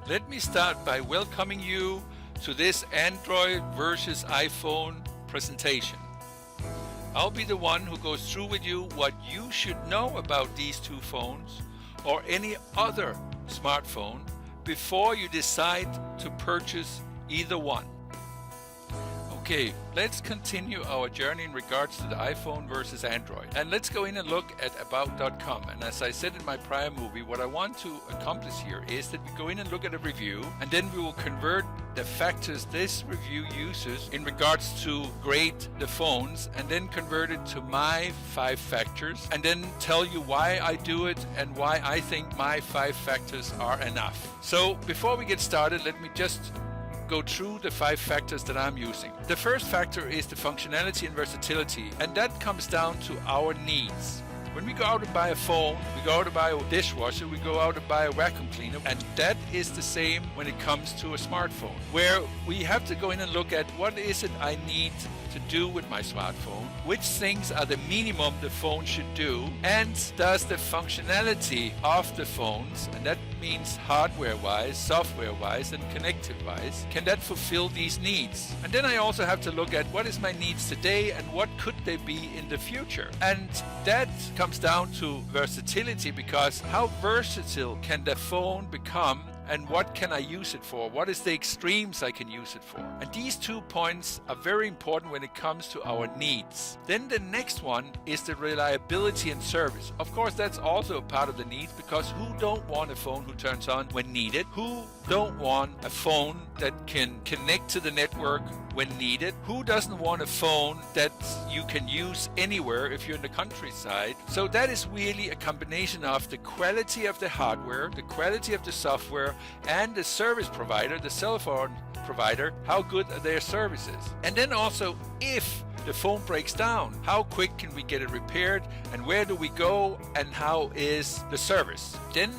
Let me start by welcoming you to this Android versus iPhone presentation. I'll be the one who goes through with you what you should know about these two phones or any other smartphone before you decide to purchase either one. Okay, let's continue our journey in regards to the iPhone versus Android. And let's go in and look at about.com. And as I said in my prior movie, what I want to accomplish here is that we go in and look at a review, and then we will convert the factors this review uses in regards to grade the phones, and then convert it to my 5 factors, and then tell you why I do it and why I think my 5 factors are enough. So before we get started, let me just go through the 5 factors that I'm using. The first factor is the functionality and versatility, and that comes down to our needs. When we go out and buy a phone, we go out to buy a dishwasher, we go out and buy a vacuum cleaner, and that is the same when it comes to a smartphone, where we have to go in and look at what is it I need to do with my smartphone, which things are the minimum the phone should do, and does the functionality of the phones, and that means hardware-wise, software-wise, and connected-wise, can that fulfill these needs? And then I also have to look at what is my needs today and what could they be in the future. And that comes down to versatility, because how versatile can the phone become and what can I use it for? What is the extremes I can use it for? And these 2 points are very important when it comes to our needs. Then the next one is the reliability and service. Of course, that's also a part of the needs, because who don't want a phone who turns on when needed? Who don't want a phone that can connect to the network when needed? Who doesn't want a phone that you can use anywhere if you're in the countryside? So that is really a combination of the quality of the hardware, the quality of the software, and the service provider, the cell phone provider, how good are their services? And then also, if the phone breaks down, how quick can we get it repaired, and where do we go, and how is the service? Then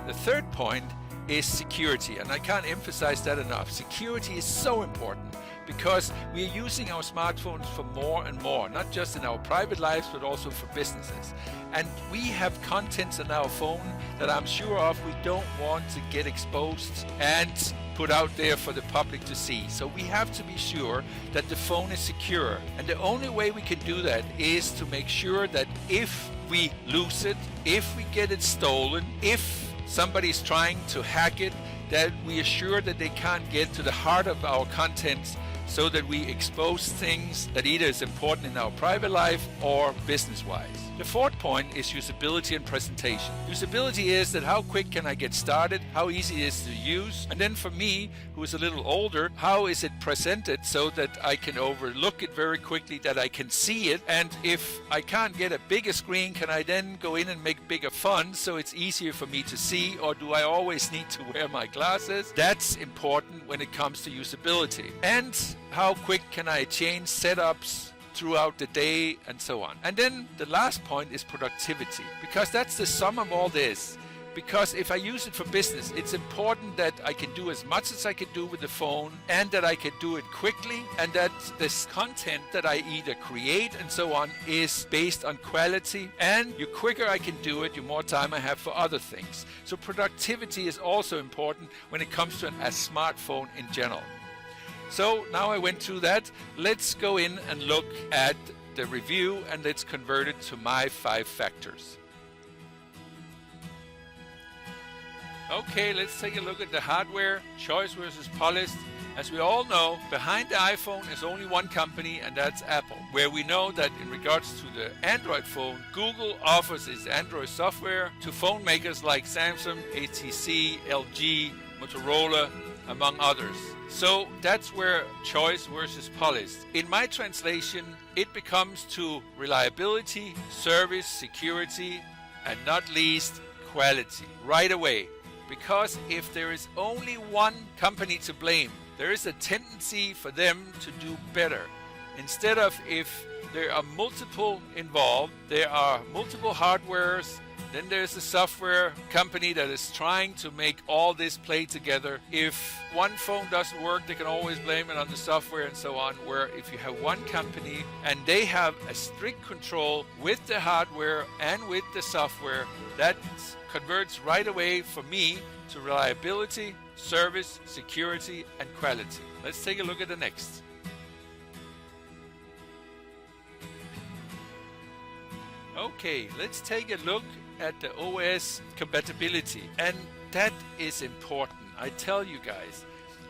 the third point is security, and I can't emphasize that enough. Security is so important, because we are using our smartphones for more and more, not just in our private lives, but also for businesses. And we have contents on our phone that I'm sure of we don't want to get exposed and put out there for the public to see. So we have to be sure that the phone is secure. And the only way we can do that is to make sure that if we lose it, if we get it stolen, if somebody's trying to hack it, that we are sure that they can't get to the heart of our contents, so that we expose things that either is important in our private life or business-wise. The fourth point is usability and presentation. Usability is that how quick can I get started, how easy it is to use, and then for me, who is a little older, how is it presented so that I can overlook it very quickly, that I can see it, and if I can't get a bigger screen, can I then go in and make bigger fonts so it's easier for me to see, or do I always need to wear my glasses? That's important when it comes to usability. And how quick can I change setups throughout the day, and so on. And then the last point is productivity, because that's the sum of all this. Because if I use it for business, it's important that I can do as much as I can do with the phone, and that I can do it quickly, and that this content that I either create and so on is based on quality, and the quicker I can do it, the more time I have for other things. So productivity is also important when it comes to a smartphone in general. So now I went through that. Let's go in and look at the review, and let's convert it to my 5 factors. Okay, let's take a look at the hardware, choice versus polished. As we all know, behind the iPhone is only one company, and that's Apple, where we know that in regards to the Android phone, Google offers its Android software to phone makers like Samsung, HTC, LG, Motorola, among others. So that's where choice versus polished. In my translation, it becomes to reliability, service, security, and not least quality right away. Because if there is only one company to blame, there is a tendency for them to do better. Instead of if there are multiple involved, there are multiple hardwares, then there's a software company that is trying to make all this play together. If one phone doesn't work, they can always blame it on the software and so on. Where if you have one company and they have a strict control with the hardware and with the software, that converts right away for me to reliability, service, security, and quality. Let's take a look at the next. Okay, let's take a look at the OS compatibility, and that is important. I tell you guys,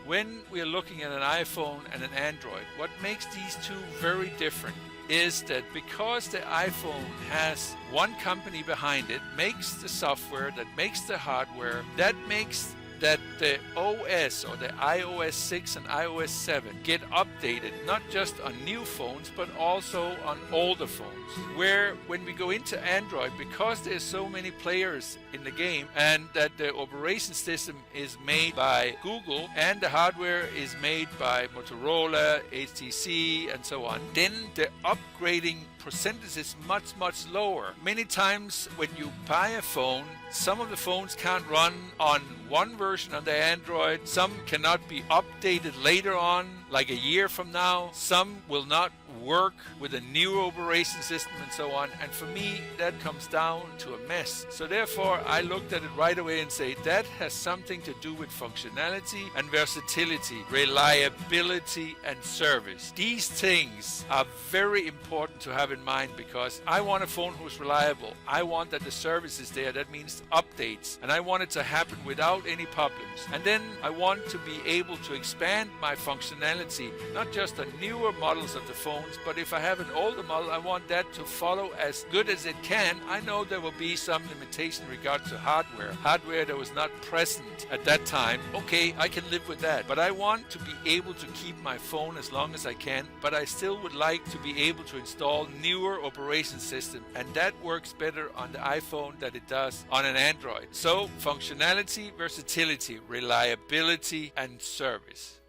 when we're looking at an iPhone and an Android, what makes these two very different is that because the iPhone has one company behind it, makes the software, that makes the hardware, that makes that the OS or the iOS 6 and iOS 7 get updated not just on new phones but also on older phones. Where when we go into Android, because there's so many players in the game and that the operation system is made by Google and the hardware is made by Motorola, HTC and so on, then the upgrading percentage is much lower. Many times when you buy a phone, some of the phones can't run on one version of the Android, some cannot be updated later on, like a year from now, some will not work with a new operation system and so on, and for me that comes down to a mess. So therefore I looked at it right away and say that has something to do with functionality and versatility, reliability and service. These things are very important to have in mind because I want a phone who's reliable. I want that the service is there, that means updates, and I want it to happen without any problems. And then I want to be able to expand my functionality, not just on newer models of the phones, but if I have an older model, I want that to follow as good as it can. I know there will be some limitation in regard to hardware that was not present at that time. Okay, I can live with that, but I want to be able to keep my phone as long as I can, but I still would like to be able to install newer operation system, and that works better on the iPhone than it does on an Android. So functionality, versatility, reliability and service.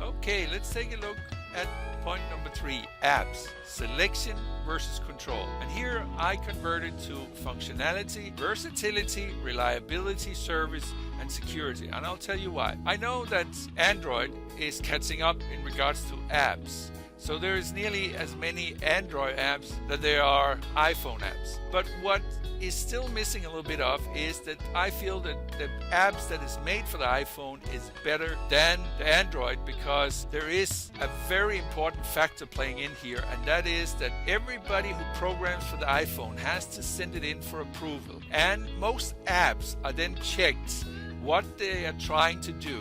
Okay, let's take a look at point number 3, apps, selection versus control. And here I converted to functionality, versatility, reliability, service, and security. And I'll tell you why. I know that Android is catching up in regards to apps. So there is nearly as many Android apps that there are iPhone apps. But what is still missing a little bit of is that I feel that the apps that is made for the iPhone is better than the Android, because there is a very important factor playing in here, and that is that everybody who programs for the iPhone has to send it in for approval. And most apps are then checked what they are trying to do,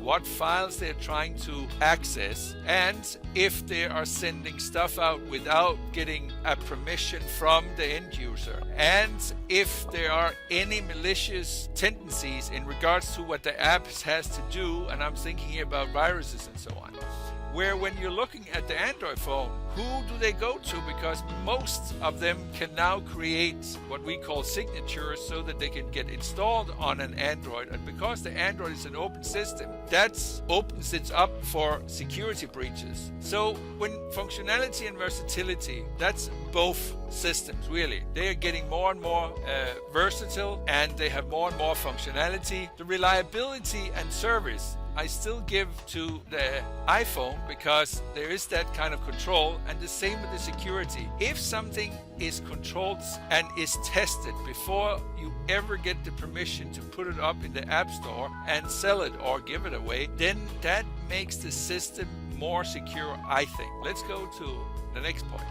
what files they're trying to access, and if they are sending stuff out without getting a permission from the end user, and if there are any malicious tendencies in regards to what the app has to do, and I'm thinking here about viruses and so on. Where when you're looking at the Android phone, who do they go to? Because most of them can now create what we call signatures so that they can get installed on an Android. And because the Android is an open system, that opens it up for security breaches. So when functionality and versatility, that's both systems really. They are getting more and more versatile, and they have more and more functionality. The reliability and service I still give to the iPhone because there is that kind of control, and the same with the security. If something is controlled and is tested before you ever get the permission to put it up in the App Store and sell it or give it away, then that makes the system more secure, I think. Let's go to the next point.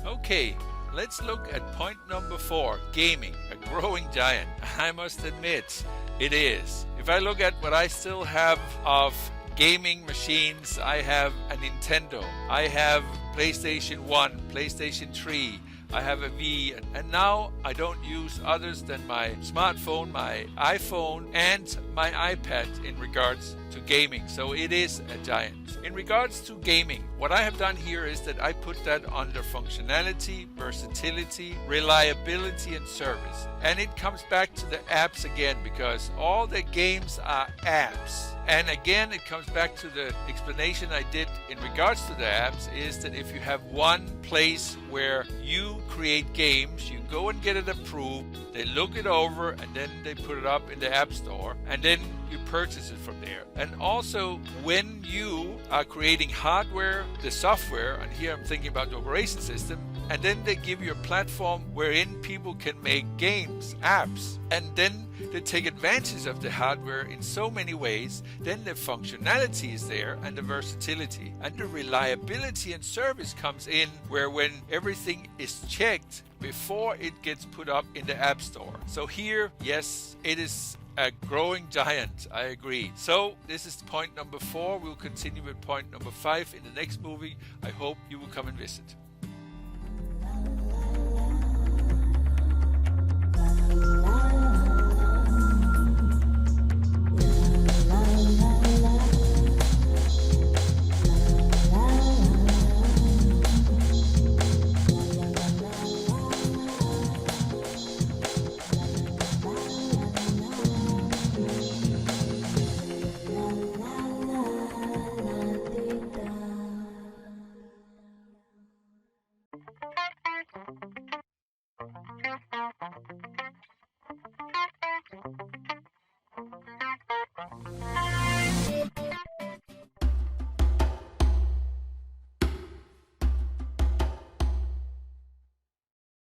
Okay, let's look at point number 4, gaming, a growing giant. I must admit, it is. If I look at what I still have of gaming machines, I have a Nintendo, I have PlayStation 1, PlayStation 3, I have a Wii, and now I don't use others than my smartphone, my iPhone, and my iPad in regards to gaming. So it is a giant. In regards to gaming, what I have done here is that I put that under functionality, versatility, reliability, and service. And it comes back to the apps again, because all the games are apps. And again, it comes back to the explanation I did in regards to the apps, is that if you have one place where you create games, you go and get it approved, they look it over, and then they put it up in the App Store, and then you purchase it from there. And also, when you are creating hardware, the software, and here I'm thinking about the operation system, and then they give you a platform wherein people can make games, apps, and then they take advantage of the hardware in so many ways. Then the functionality is there, and the versatility and the reliability and service comes in, where when everything is checked before it gets put up in the App Store. So here, yes, it is a growing giant, I agree. So this is point number 4. We'll continue with point number 5 in the next movie. I hope you will come and visit. La